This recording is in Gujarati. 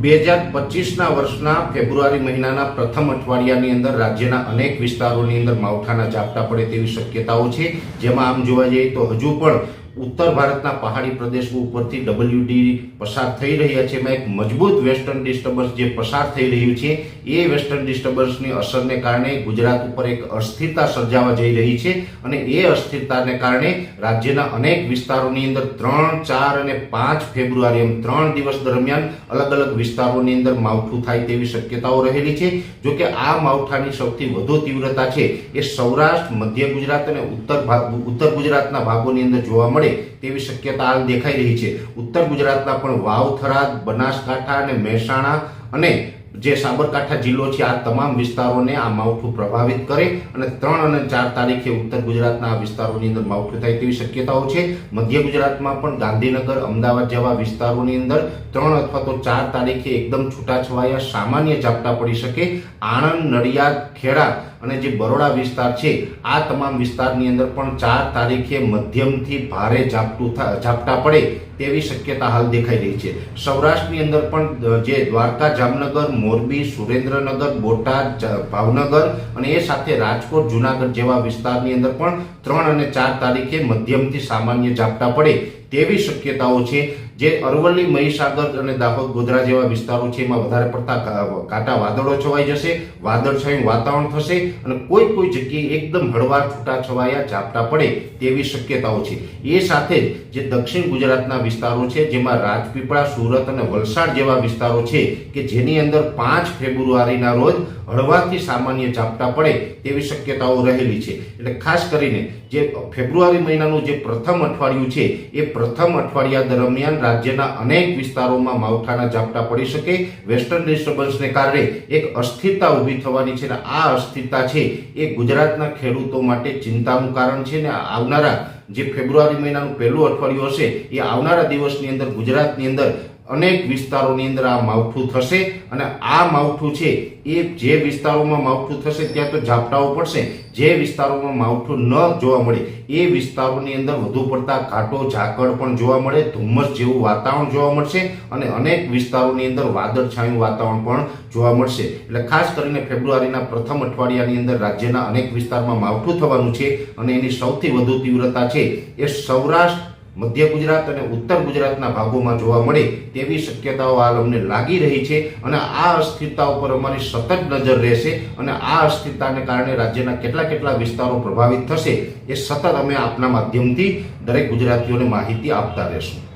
2025ના વર્ષના ફેબ્રુઆરી મહિનાના પ્રથમ અઠવાડિયાની અંદર રાજ્યના અનેક વિસ્તારોની અંદર માવઠાના ઝાપટા પડે તેવી શક્યતાઓ છે। જેમાં આમ જોવા જઈએ તો હજુ પણ ઉત્તર ભારતના પહાડી પ્રદેશો ઉપરથી WD પસાર થઈ રહ્યા છે। એમાં એક મજબૂત વેસ્ટર્ન ડિસ્ટર્બન્સ જે પસાર થઈ રહ્યું છે એ વેસ્ટર્ન ડિસ્ટર્બન્સની અસરને કારણે ગુજરાત ઉપર એક અસ્થિરતા સર્જાવા જઈ રહી છે અને એ અસ્થિરતાને કારણે રાજ્યના અનેક વિસ્તારોની અંદર 3, 4 અને 5 ફેબ્રુઆરી એમ 3 દિવસ દરમિયાન અલગ અલગ વિસ્તારોની અંદર માવઠું થાય તેવી શક્યતાઓ રહેલી છે। જો કે આ માવઠાની સૌથી વધુ તીવ્રતા છે એ સૌરાષ્ટ્ર, મધ્ય ગુજરાત અને ઉત્તર ગુજરાતના ભાગોની અંદર જોવા મળે તેવી શક્યતા હાલ દેખાઈ રહી છે। ઉત્તર ગુજરાતના પણ વાવ, થરાદ, બનાસકાંઠા અને મહેસાણા અને જે સાબરકાંઠા જિલ્લો છે આ તમામ વિસ્તારોને આ માવઠું પ્રભાવિત કરે અને 3 અને 4 તારીખે ઉત્તર ગુજરાતના આ વિસ્તારોની અંદર માવઠું થાય તેવી શક્યતાઓ છે। મધ્ય ગુજરાતમાં પણ ગાંધીનગર, અમદાવાદ જેવા વિસ્તારોની અંદર 3 અથવા તો 4 તારીખે એકદમ છૂટાછવાયા સામાન્ય ઝાપટા પડી શકે। આણંદ, નડિયાદ, ખેડા અને જે બરોડા વિસ્તાર છે આ તમામ વિસ્તારની અંદર પણ 4 તારીખે મધ્યમથી ભારે ઝાપટા પડે તેવી શક્યતા હાલ દેખાઈ રહી છે। સૌરાષ્ટ્રની અંદર પણ જે દ્વારકા, જામનગર, મોરબી, સુરેન્દ્રનગર, બોટાદ, ભાવનગર અને એ સાથે રાજકોટ, જુનાગઢ જેવા વિસ્તારની અંદર પણ 3 અને 4 તારીખે મધ્યમથી સામાન્ય ઝાપટા પડે તેવી શક્યતાઓ છે। જે અરવલ્લી, મહીસાગર અને દાહોદ, ગોધરા જેવા વિસ્તારો છે એમાં વધારે પડતા કાંટા વાદળો છવાઈ જશે, વાદળછાયું વાતાવરણ થશે અને કોઈ જગ્યાએ એકદમ હળવા છૂટાછવાયા ઝાપટા પડે તેવી શક્યતાઓ છે। એ સાથે જ જે દક્ષિણ ગુજરાતના વિસ્તારો છે જેમાં રાજપીપળા, સુરત અને વલસાડ જેવા વિસ્તારો છે કે જેની અંદર 5 ફેબ્રુઆરીના રોજ હળવાથી સામાન્ય ઝાપટા પડે તેવી શક્યતાઓ રહેલી છે। એટલે ખાસ કરીને જે ફેબ્રુઆરી મહિનાનું જે પ્રથમ અઠવાડિયું છે એ પ્રથમ અઠવાડિયા દરમિયાન રાજ્યના અનેક વિસ્તારોમાં માવઠાના ઝાપટા પડી શકે। વેસ્ટર્ન ડિસ્ટર્બન્સને કારણે એક અસ્થિરતા ઊભી થવાની છે અને આ અસ્થિરતા છે એ ગુજરાતના ખેડૂતો માટે ચિંતાનું કારણ છે ને આવનારા જે ફેબ્રુઆરી મહિનાનું પહેલું અઠવાડિયું હશે એ આવનારા દિવસની અંદર ગુજરાતની અંદર અનેક વિસ્તારોની અંદર આ માવઠું થશે અને આ માવઠું છે એ જે વિસ્તારોમાં માવઠું થશે ત્યાં તો ઝાપટાઓ પડશે, જે વિસ્તારોમાં માવઠું ન જોવા મળે એ વિસ્તારોની અંદર વધુ પડતા ઘાટો ઝાકળ પણ જોવા મળે, ધુમ્મસ જેવું વાતાવરણ જોવા મળશે અને અનેક વિસ્તારોની અંદર વાદળછાયું વાતાવરણ પણ જોવા મળશે। એટલે ખાસ કરીને ફેબ્રુઆરીના પ્રથમ અઠવાડિયાની અંદર રાજ્યના અનેક વિસ્તારમાં માવઠું થવાનું છે અને એની સૌથી વધુ તીવ્રતા છે એ સૌરાષ્ટ્ર, મધ્ય ગુજરાત અને ઉત્તર ગુજરાતના ભાગોમાં જોવા મળે તેવી શક્યતાઓ હાલ અમને લાગી રહી છે અને આ અસ્થિરતા ઉપર અમારી સતત નજર રહેશે અને આ અસ્થિરતાને કારણે રાજ્યના કેટલા વિસ્તારો પ્રભાવિત થશે એ સતત અમે આપના માધ્યમથી દરેક ગુજરાતીઓને માહિતી આપતા રહેશું।